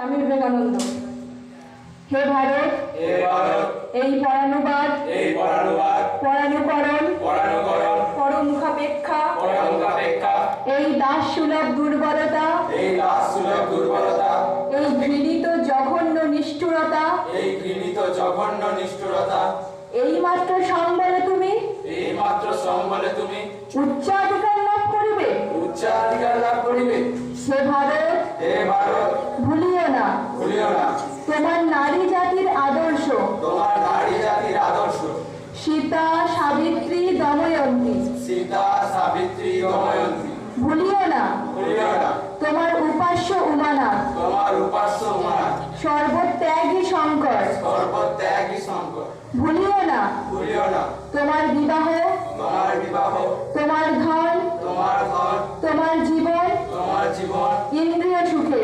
স্বামী বিবেকানন্দ। হে ভারত, এই পরানুবাদ পরানুকরণ পরমুখাপেক্ষা এই দাস সুলভ দুর্বলতা এই ঘৃণিত জঘন্য নিষ্ঠুরতা এই মাত্র সম্বলে তুমি উচ্চাধিকার লাভ করিবে। হে ভারত, ভুলিও না তোমার নারী জাতির আদর্শ সীতা সাবিত্রী দময়ন্তী। ভুলিও না তোমার উপাস্য উমানাথ সর্বত্যাগী শঙ্কর। ভুলিও না তোমার বিবাহ তোমার ধন তোমার জীবন ইন্দ্রিয় সুখে